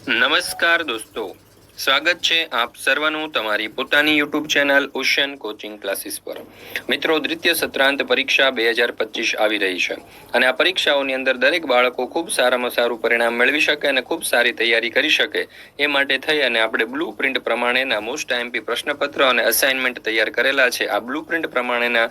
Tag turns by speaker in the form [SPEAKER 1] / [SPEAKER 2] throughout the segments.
[SPEAKER 1] નમસ્કાર દોસ્તો, સ્વાગત છે આપ સર્વનું તમારી પોતાની YouTube channel ocean coaching classes પર। મિત્રો, દ્વિતીય સત્રાંત પરીક્ષા 2025 આવી રહી છે અને આ પરીક્ષાઓની અંદર દરેક બાળકો ખૂબ સારામાં સારું પરિણામ મેળવી શકે અને ખૂબ સારી તૈયારી કરી શકે એ માટે થઈ અને આપણે બ્લુ પ્રિન્ટ પ્રમાણેના મોસ્ટ આઈએમપી પ્રશ્નપત્ર અને અસાઇનમેન્ટ તૈયાર કરેલા છે। આ બ્લુ પ્રિન્ટ પ્રમાણેના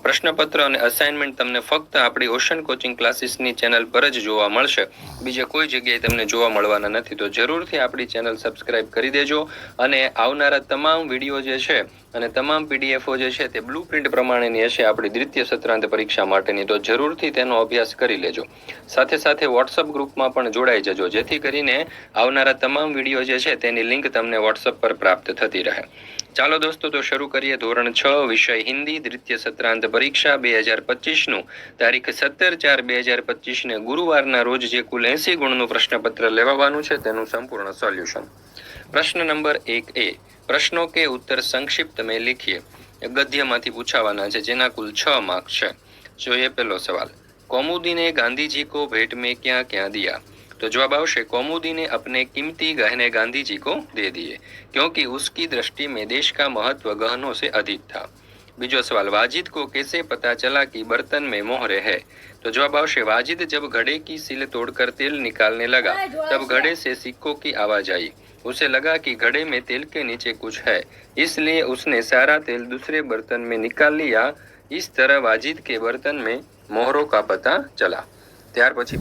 [SPEAKER 1] પ્રશ્નપત્ર અને અસાઇનમેન્ટ તમને ફક્ત આપણી ઓશન કોચિંગ ક્લાસીસની ચેનલ પર જ જોવા મળશે, બીજે કોઈ જગ્યાએ તમને જોવા મળવાના નથી। તો જરૂરથી આપણી ચેનલ સબસ્ક્રાઇબ કરી દેજો અને આવનારા તમામ વિડીયો જે છે અને તમામ પીડીએફઓ જે છે તે બ્લુ પ્રિન્ટ પ્રમાણેની હશે આપણી દ્વિતીય સત્રાંત પરીક્ષા માટેની, તો જરૂરથી તેનો અભ્યાસ કરી લેજો। સાથે સાથે વોટ્સઅપ ગ્રુપમાં પણ જોડાઈ જજો, જેથી કરીને આવનારા તમામ વિડીયો જે છે તેની લિંક તમને વોટ્સઅપ પર પ્રાપ્ત થતી રહે। ચાલો દોસ્તો, તો શરૂ કરીએ ધોરણ 6 વિષય હિન્દી દ્વિતીય સત્રાંત પરીક્ષા 2025 નું તારીખ 17/4/2025 ને ગુરુવારના રોજ જે કુલ 80 ગુણનું પ્રશ્નપત્ર લેવાનું છે તેનું સંપૂર્ણ સોલ્યુશન। પ્રશ્ન નંબર 1A, પ્રશ્નો કે उत्तर संक्षिप्त में लिखिए। गद्यમાંથી પૂછાવાના છે જેના કુલ 6 માર્ક્સ છે। જોઈએ પહેલો સવાલ, कौमुदी ने गांधी जी को भेंट में क्या क्या दिया? तो जवाब आवश्य कौमुदी ने अपने कीमती गहने गांधी जी को दे दिए, क्योंकि उसकी दृष्टि में देश का महत्व गहनों से अधिक था। बीजो सवाल, वाजिद को कैसे पता चला कि बर्तन में मोहरे है? तो जवाब आवश्य वाजिद जब घड़े की सील तोड़कर तेल निकालने लगा तब घड़े से सिक्कों की आवाज आई। उसे लगा कि घड़े में तेल के नीचे कुछ है, इसलिए उसने सारा तेल दूसरे बर्तन में निकाल लिया। इस तरह वाजिद के बर्तन में मोहरों का पता चला। ત્યાર પછી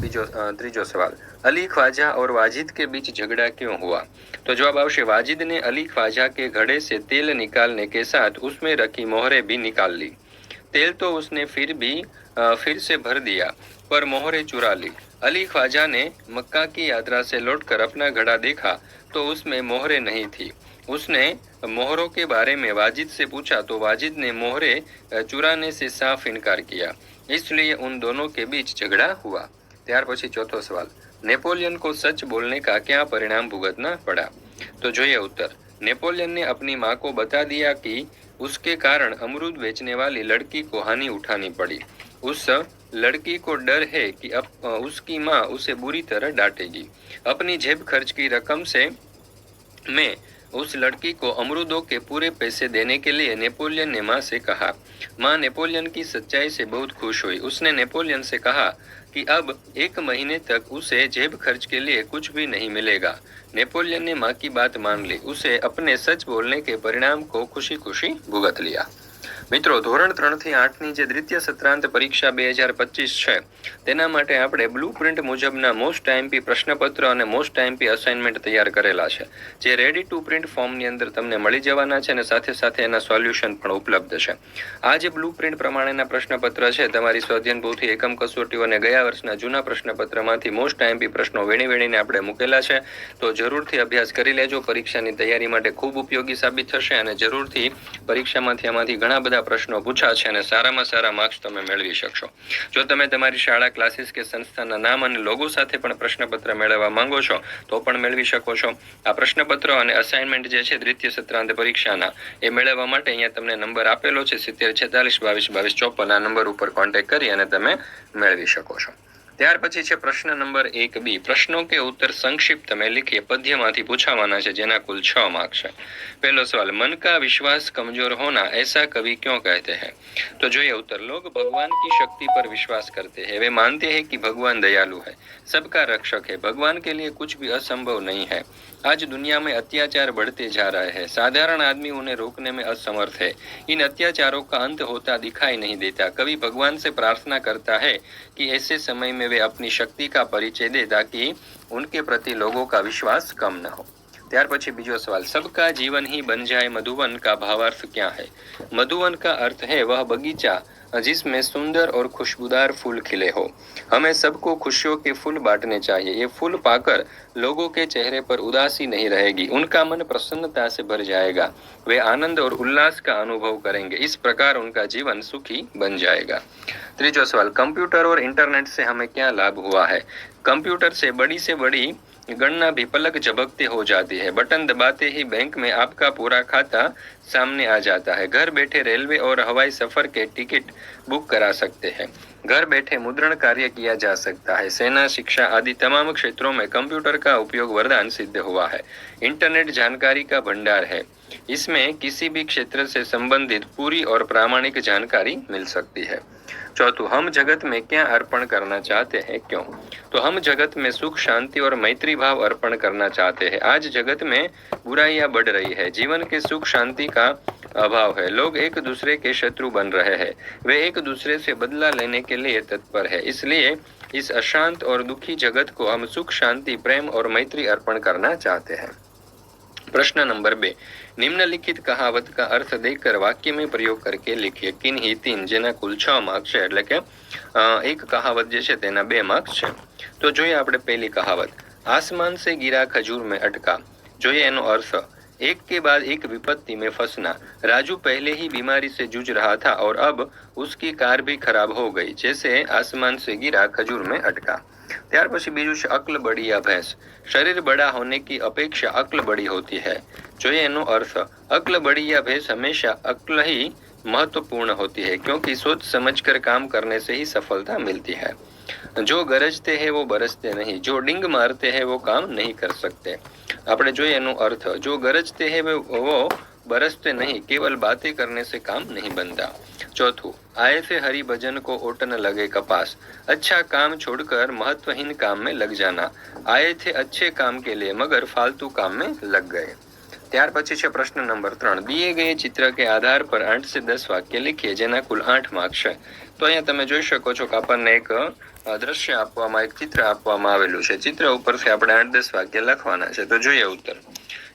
[SPEAKER 1] ત્રીજો સવાલ, अली ख्वाजा और वाजिद के बीच झगड़ा क्यों हुआ? तो जवाब आवश्य वाजिद ने अली ख्वाजा के घड़े से तेल निकालने के साथ उसमें रखी मोहरें भी निकाल ली। तेल तो उसने फिर से भर दिया, पर मोहरें चुरा ली। अली ख्वाजा ने मक्का की यात्रा से लौटकर अपना घड़ा देखा तो उसमें मोहरें नहीं थी। उसने मोहरों के बारे में वाजिद से पूछा तो वाजिद ने मोहरें चुराने से साफ इनकार किया, इसलिए उन दोनों के बीच झगड़ा हुआ। ત્યાર પછી ચોથો સવાલ, नेपोलियन को सच बोलने का क्या परिणाम भुगतना पड़ा? तो જોઈએ उत्तर, नेपोलियन ने अपनी माँ को बता दिया कि उसके कारण अमरूद बेचने वाली लड़की को हानि उठानी पड़ी। उस लड़की को डर है कि अब उसकी माँ उसे बुरी तरह डांटेगी। अपनी जेब खर्च की रकम से मैं उस लड़की को अमरूदों के पूरे पैसे देने के लिए नेपोलियन ने माँ से कहा। माँ नेपोलियन की सच्चाई से बहुत खुश हुई। उसने नेपोलियन से कहा कि अब 1 महीने तक उसे जेब खर्च के लिए कुछ भी नहीं मिलेगा। नेपोलियन ने माँ की बात मान ली। उसे अपने सच बोलने के परिणाम को खुशी खुशी भुगत लिया। મિત્રો, ધોરણ 3 થી 8 ની જે દ્વિતીય સત્રાંત પરીક્ષા 2025 છે તેના માટે આપણે બ્લુ પ્રિન્ટ મુજબના મોસ્ટ આઈએમપી પ્રશ્નપત્ર અને મોસ્ટ આઈએમપી અસાઇનમેન્ટ તૈયાર કરેલા છે, જે રેડી ટુ પ્રિન્ટ ફોર્મની અંદર તમને મળી જવાના છે અને સાથે સાથે એના સોલ્યુશન પણ ઉપલબ્ધ છે। આ જે બ્લુ પ્રિન્ટ પ્રમાણેના પ્રશ્નપત્ર છે તમારી સ્વાધ્યાયન પોથી એકમ કસોટીઓ અને ગયા વર્ષના જૂના પ્રશ્નપત્રમાંથી મોસ્ટ આઈએમપી પ્રશ્નો વેણીને આપણે મૂકેલા છે, તો જરૂરથી અભ્યાસ કરી લેજો। પરીક્ષાની તૈયારી માટે ખૂબ ઉપયોગી સાબિત થશે અને જરૂરથી પરીક્ષામાંથી આમાંથી ઘણા બધા પ્રશ્નો પૂછા છે અને સારામાં સારા માર્ક્સ તમે મેળવી શકશો। જો તમે તમારી શાળા, ક્લાસીસ કે સંસ્થાના નામ અને લોગો સાથે પણ પ્રશ્નપત્ર મેળવવા માંગો છો તો પણ મેળવી શકો છો। આ પ્રશ્નપત્ર અને અસાઇનમેન્ટ જે છે દ્વિતીય સત્રાંત પરીક્ષાના એ મેળવવા માટે અહીંયા તમને નંબર આપેલો છે 7046222254, આ નંબર ઉપર કોન્ટેક્ટ કરી અને તમે મેળવી શકો છો। ત્યાર પછી છે પ્રશ્ન નંબર 1B, પ્રશ્નો કે उत्तर संक्षिप्त में लिखिए। પદ્યમાંથી પૂછાવાના છે જેના કુલ 6 માર્ક છે। पहला सवाल, मन का विश्वास कमजोर होना ऐसा कवि क्यों कहते हैं? तो જોઈએ उत्तर, लोग भगवान की शक्ति पर विश्वास करते हैं। वे मानते हैं कि भगवान दयालु है, सबका रक्षक है, भगवान के लिए कुछ भी असंभव नहीं है। आज दुनिया में अत्याचार बढ़ते जा रहे हैं, साधारण आदमी उन्हें रोकने में असमर्थ है। इन अत्याचारों का अंत होता दिखाई नहीं देता। कवि भगवान से प्रार्थना करता है कि ऐसे समय में वे अपनी शक्ति का परिचय दे ताकि उनके प्रति लोगों का विश्वास कम न हो। ત્યાર પછી બીજો सवाल, सबका जीवन ही बन जाए मधुवन का भावार्थ क्या है? मधुवन का अर्थ है वह बगीचा जिसमें सुंदर और खुशबूदार फूल खिले हो। हमें सबको खुशियों के फूल बांटने चाहिए। ये फूल पाकर लोगों के चेहरे पर उदासी नहीं रहेगी, उनका मन प्रसन्नता से भर जाएगा, वे आनंद और उल्लास का अनुभव करेंगे। इस प्रकार उनका जीवन सुखी बन जाएगा। तीसरा सवाल, कंप्यूटर और इंटरनेट से हमें क्या लाभ हुआ है? कंप्यूटर से बड़ी गणना भी पलक झपकते हो जाती है। बटन दबाते ही बैंक में आपका पूरा खाता सामने आ जाता है। घर बैठे रेलवे और हवाई सफर के टिकट बुक करा सकते हैं। घर बैठे मुद्रण कार्य किया जा सकता है। सेना, शिक्षा आदि तमाम क्षेत्रों में कंप्यूटर का उपयोग वरदान सिद्ध हुआ है। इंटरनेट जानकारी का भंडार है। इसमें किसी भी क्षेत्र से संबंधित पूरी और प्रामाणिक जानकारी मिल सकती है। चौथुं, हम जगत में क्या अर्पण करना चाहते हैं, क्यों? तो हम जगत में सुख, शांति और मैत्री भाव अर्पण करना चाहते हैं। आज जगत में बुराइयां बढ़ रही है, जीवन के सुख शांति का अभाव है, लोग एक दूसरे के शत्रु बन रहे हैं, वे एक दूसरे से बदला लेने के लिए तत्पर है। इसलिए इस अशांत और दुखी जगत को हम सुख, शांति, प्रेम और मैत्री अर्पण करना चाहते हैं। प्रश्न नंबर 2, निम्नलिखित कहावत का अर्थ देकर वाक्य में प्रयोग करके लिखिए। किन्ही तीन, જેના કુલ 6 માર્ક છે, એટલે કે એક કહાવત જે છે તેના 2 માર્ક્સ છે। તો જોઈએ આપણે પહેલી કહાવત, आसमान से गिरा खजूर में अटका। જોઈએ એનો अर्थ, एक के बाद एक विपत्ति में फंसना। राजू पहले ही बीमारी से जूझ रहा था और अब उसकी कार भी खराब हो गई, जैसे आसमान से गिरा खजूर में अटका। ત્યાર પછી બીજું છે અક્લ બડી या भैंस। शरीर बड़ा होने की अपेक्षा अक्ल बड़ी होती है। જોઈએ એનો अर्थ, अक्ल बड़ी या भैंस हमेशा अक्ल ही महत्वपूर्ण होती है, क्योंकि सोच समझकर काम करने से ही सफलता मिलती है। जो गरजते हैं वो बरसते नहीं, जो डिंग मारते हैं वो काम नहीं कर सकते। આપણે જોઈએ એનો अर्थ, जो गरजते हैं वो बरसते नहीं, केवल बातें करने से काम नहीं बनता। चौथुं, आए थे हरि भजन को ओट न लगे कपास। अच्छा काम छोड़कर महत्वहीन काम में लग जाना। आए थे अच्छे काम के लिए मगर फालतू काम में लग गए। ત્યાર પછી છે પ્રશ્ન નંબર 3, दिए गए चित्र के आधार पर 8 से 10 વાક્ય લખીએ, જેના કુલ 8 માર્ક છે। તો અહીંયા તમે જોઈ શકો છો કે આપણને એક દ્રશ્ય આપવામાં, એક चित्र આપવામાં આવેલું છે। चित्र ઉપરથી આપણે 8-10 વાક્ય લખવાના છે। તો જોઈએ उत्तर।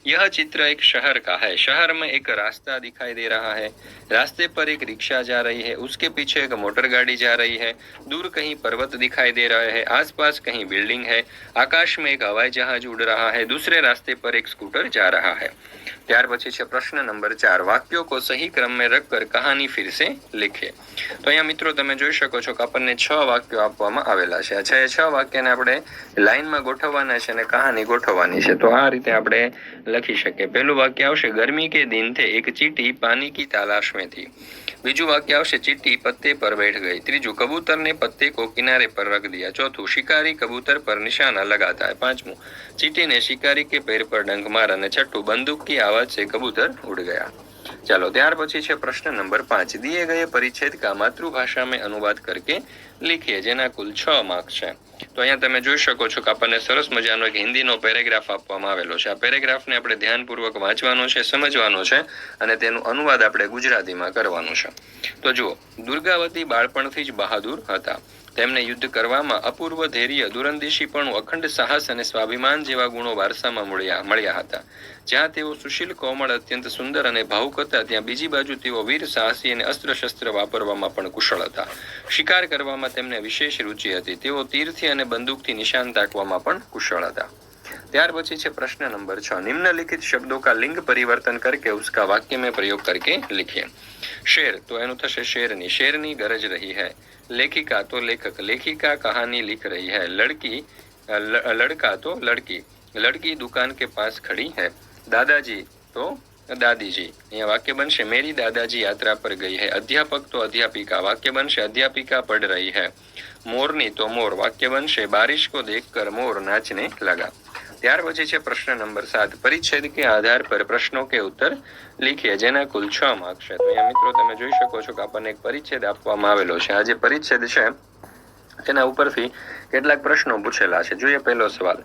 [SPEAKER 1] यह चित्र एक शहर का है। शहर में एक रास्ता दिखाई दे रहा है। रास्ते पर एक रिक्शा जा रही है, उसके पीछे एक मोटर गाड़ी जा रही है। दूर कहीं पर्वत दिखाई दे रहे हैं, आसपास कहीं बिल्डिंग है। आकाश में एक हवाई जहाज उड़ रहा है, दूसरे रास्ते पर एक स्कूटर जा रहा है। ત્યાર પછી છે પ્રશ્ન નંબર 4, વાક્યો को सही क्रम में रखकर कहानी फिर से लिखिए। તો અહીંયા મિત્રો તમે જોઈ શકો છો કે આપણને 6 વાક્યો આપવામાં આવેલા છે। આ 6 વાક્યને આપણે લાઈનમાં ગોઠવવાના છે અને કહાની ગોઠવવાની છે। તો આ રીતે આપણે લખી શકીએ। પહેલું વાક્ય આવશે, गर्मी के दिन थे, एक चींटी पानी की तलाश में थी। बीजू वाक्य आवशे, चींटी पत्ते पर बैठ गई। तीजू, कबूतर ने पत्ते को किनारे पर रख दिया। चौथुं, शिकारी कबूतर पर निशाना लगाता है। पांचमू, चींटी ने शिकारी के पैर पर डंक मारा। અને છઠ્ઠું, बंदूक की आवाज से कबूतर उड़ गया। ચાલો ત્યાર પછી છે પ્રશ્ન નંબર 5, दिए गए परिच्छेद का मातृभाषा में अनुवाद करके लिखिए, જેના કુલ 6 માર્ક છે। તો અહીંયા તમે જોઈ શકો છો કે આપણને સરસ મજાનો એક હિન્દીનો પેરેગ્રાફ આપવામાં આવેલો છે। આ પેરેગ્રાફને આપણે ધ્યાનપૂર્વક વાંચવાનો છે, સમજવાનો છે અને તેનું અનુવાદ આપણે ગુજરાતીમાં કરવાનું છે। તો જુઓ, દુર્ગાવતી બાળપણથી જ બહાદુર હતા। તેમને યુદ્ધ કરવામાં અપૂર્વ ધૈર્ય, દૂરંદેશીપણું, અખંડ સાહસ અને સ્વાભિમાન જેવા ગુણો વારસામાં મળ્યા હતા। જ્યાં તેઓ સુશીલ, કોમળ, અત્યંત સુંદર અને ભાવુક હતા, ત્યાં બીજી બાજુ તેઓ વીર, સાહસી અને અસ્ત્ર શસ્ત્ર વાપરવામાં પણ કુશળ હતા। શિકાર કરવામાં તેમને વિશેષ રુચિ હતી। તેઓ તીરથી અને બંદૂકથી નિશાન તાકવામાં પણ કુશળ હતા। ત્યાર પછી છે પ્રશ્ન નંબર 6, निम्नलिखित शब्दों का लिंग परिवर्तन करके उसका वाक्य में प्रयोग करके लिखिए। शेर, तो એનું થશે શેરની। શેરની ગરજ રહી है। लेखिका, तो लेखक। लेखिका कहानी लिख रही है। लड़की, लड़का, तो लड़की। लड़की दुकान के पास खड़ी है। दादाजी, तो दादी जी। यहाँ वाक्य बनशे, मेरी दादाजी यात्रा पर गई है। अध्यापक, तो अध्यापिका। वाक्य बनशे, अध्यापिका पढ़ रही है। मोरनी, तो मोर। वाक्य बनशे, बारिश को देखकर मोर नाचने लगा। ત્યાર પછી છે પ્રશ્ન નંબર 7, પરિચ્છેદ કે આધાર પર પ્રશ્નો કે ઉત્તર લીખીએ, જેના કુલ 6 માર્ક છે। તો અહીંયા મિત્રો તમે જોઈ શકો છો કે આપણને એક પરિચ્છેદ આપવામાં આવેલો છે। આ જે પરિચ્છેદ છે તેના ઉપરથી કેટલાક પ્રશ્નો પૂછેલા છે। જોઈએ પહેલો સવાલ,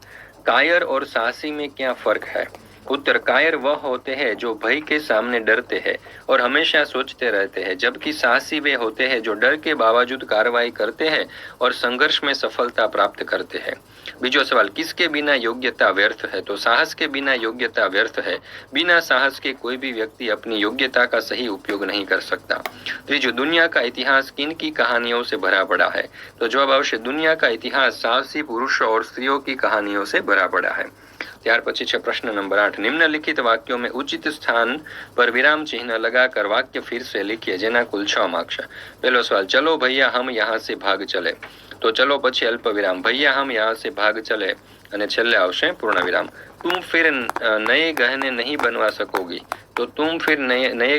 [SPEAKER 1] कायर और साहसी में क्या फर्क है? उत्तर, कायर वह होते हैं जो भय के सामने डरते हैं और हमेशा सोचते रहते हैं, जबकि साहसी वे होते हैं जो डर के बावजूद कार्रवाई करते हैं और संघर्ष में सफलता प्राप्त करते हैं। बीजो सवाल, किसके बिना योग्यता व्यर्थ है? तो साहस के बिना योग्यता व्यर्थ है। बिना साहस के कोई भी व्यक्ति अपनी योग्यता का सही उपयोग नहीं कर सकता। त्रीजो, दुनिया का इतिहास किन की कहानियों से भरा पड़ा है? तो जवाब आवशे, दुनिया का इतिहास साहसी पुरुषों और स्त्रियों की कहानियों से भरा पड़ा है। ત્યાર પછી છે પ્રશ્न नंबर 8, निम्नलिखित वाक्यों में उचित स्थान पर विराम चिन्ह लगाकर वाक्य फिर से लिखिए जेना कुल 6 मार्क्स है। पहलो सवाल, चलो भैया हम यहाँ से भाग चले। तो चलो પછી અલ્પ વિરામ, भैया हम यहाँ से भाग चले અને છેલ્લે આવશે પૂર્ણ વિરામ। तुम फिर नए गहने नहीं बनवा सकोगी, तो तुम फिर नए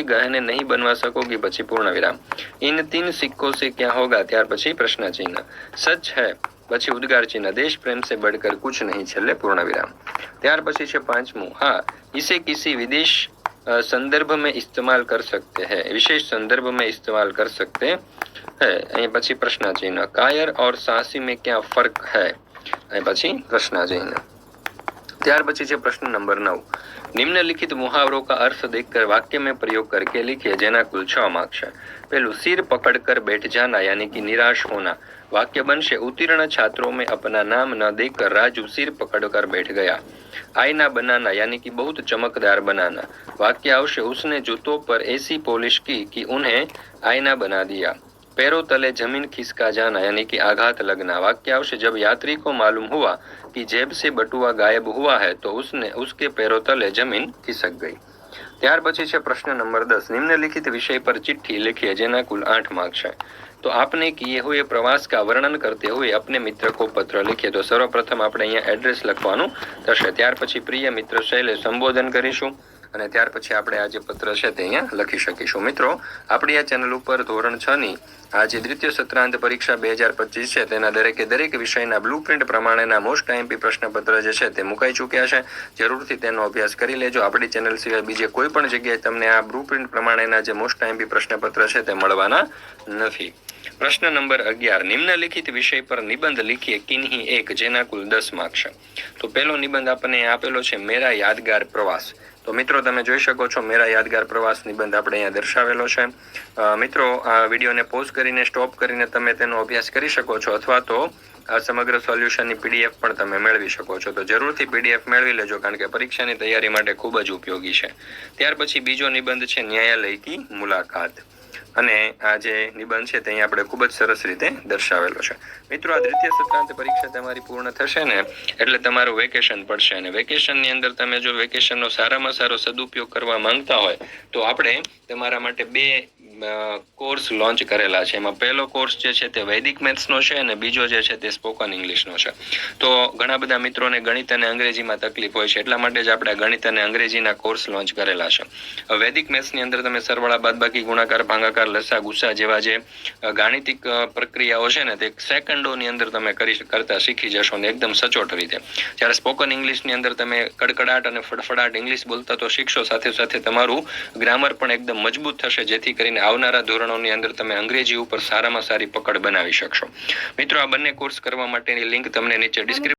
[SPEAKER 1] गहने नहीं बनवा सकोगी પછી પૂર્ણ વિરામ। इन 3 सिक्कों से क्या होगा, ત્યાર પછી પ્રશ્ન ચિહ્ન। सच है પછી उद्गार चिन्ह। देश प्रेम से बढ़कर कुछ नहीं છેલ્લે પૂર્ણ વિરામ। ત્યાર પછી છે પાંચમું, हाँ इसे किसी विदेश संदर्भ में इस्तेमाल कर सकते हैं, विशेष संदर्भ में इस्तेमाल कर सकते हैं। અહીં પછી પ્રશ્ન ચિહ્ન। कायर और साहसी में क्या फर्क है, અહીં પછી પ્રશ્ન ચિહ્ન। ત્યાર પછી છે પ્રશ્ન નંબર 9, निम्नलिखित मुहावरों का अर्थ देखकर वाक्य में प्रयोग करके लिखिए जेना कुल 6 मार्क्स है। पहलू, सिर पकड़कर बैठ जाना यानी कि निराश होना। वाक्य बनशे, उत्तीर्ण छात्रों में अपना नाम न देखकर राजू सिर पकड़कर बैठ गया। आईना बनाना यानी कि बहुत चमकदार बनाना। वाक्य आवशे, उसने जूतों पर ऐसी पॉलिश की कि उन्हें आईना बना दिया। पैरों तले जमीन खिसका जाना यानी कि आघात लगना। वाक्य आवशे, जब यात्री को मालूम हुआ कि जेब से बटुआ गायब हुआ है तो उसके पैरों तले जमीन खिसक गई। ત્યાર પછી છે પ્રશ્ન નંબર 10, निम्नलिखित विषय पर चिट्ठी लिखिए जेना कुल 8 मार्क्स है। तो आपने किए हुए प्रवास का वर्णन करते हुए अपने मित्र को पत्र लिखिए। तो सर्वप्रथम આપણે અહીંયા એડ્રેસ લખવાનું થશે। ત્યાર પછી પ્રિય મિત્ર શૈલેષ સંબોધન કરીશું અને ત્યાર પછી આપણે આ જે પત્ર છે તે અહીંયા લખી શકીશું। મિત્રો, આપણી આ ચેનલ ઉપર ધોરણ 6 ની આ જે દ્વિતીય સત્રાંત પરીક્ષા 2025 છે તેના દરેક વિષયના બ્લુપ્રિન્ટ પ્રમાણેના મોસ્ટ આઈએમપી પ્રશ્નપત્ર જે છે તે મુકાઈ ચૂક્યા છે। જરૂરથી તેનો અભ્યાસ કરી લેજો। આપણી ચેનલ સિવાય બીજે કોઈ પણ જગ્યાએ તમને આ બ્લુપ્રિન્ટ પ્રમાણેના જે મોસ્ટ આઈએમપી પ્રશ્નપત્ર છે તે મળવાના નથી। प्रश्न नंबर 11, निम्नलिखित विषय पर निबंध लिखिए किन्हीं एक जेना कुल 10 मार्क्स है। तो पहलो निबंध आपने आपेलो छे मेरा यादगार प्रवास। तो मित्रों તમે જોઈ શકો છો मेरा यादगार प्रवास નિબંધ આપણે અહીંયા દર્શાવેલો છે। મિત્રો, આ વિડીયોને પોઝ કરીને સ્ટોપ કરીને તમે તેનો અભ્યાસ કરી શકો છો અથવા તો આ સમગ્ર સોલ્યુશનની પીડીએફ પણ તમે મેળવી શકો છો। તો જરૂરથી પીડીએફ મેળવી લેજો કારણ કે પરીક્ષાની તૈયારી માટે ખૂબ જ ઉપયોગી છે। ત્યાર પછી બીજો નિબંધ છે ન્યાયાલય की मुलाकात અને આ જે નિબંધ છે તે આપણે ખૂબ જ સરસ રીતે દર્શાવેલો છે। મિત્રો, આ દ્વિતીય સત્રાંત પરીક્ષા તમારી પૂર્ણ થશે ને એટલે તમારું વેકેશન પડશે અને વેકેશનની અંદર તમે જો વેકેશનનો સારામાં સારો સદુપયોગ કરવા માંગતા હોય તો આપણે તમારા માટે 2 કોર્સ લોન્ચ કરેલા છે। એમાં પહેલો કોર્સ જે છે તે વૈદિક મેથ્સનો છે અને બીજો જે છે તે સ્પોકન ઇંગ્લિશનો છે। તો ઘણા બધા મિત્રોને ગણિત અને અંગ્રેજીમાં તકલીફ હોય છે, એટલા માટે જ આપણે ગણિત અને અંગ્રેજીના કોર્સ લોન્ચ કરેલા છે। વૈદિક મેથ્સની અંદર તમે સરવાળા, બાદબાકી, ગુણાકાર, ભાગાકાર, લસા, ગુસા જેવા જે ગાણિતિક પ્રક્રિયાઓ છે ને તે સેકન્ડોની અંદર તમે કરતા શીખી જશો ને એકદમ સચોટ રીતે। જ્યારે સ્પોકન ઇંગ્લિશની અંદર તમે કડકડાટ અને ફડફડાટ ઇંગ્લિશ બોલતા તો શીખશો, સાથે સાથે તમારું ગ્રામર પણ એકદમ મજબૂત થશે જેથી કરીને આવનારા ધોરણોની અંદર તમે અંગ્રેજી ઉપર સારામાં સારી પકડ બનાવી શકશો। મિત્રો, આ બંને કોર્સ કરવા માટેની લિંક તમને નીચે ડિસ્ક્રિપ્શન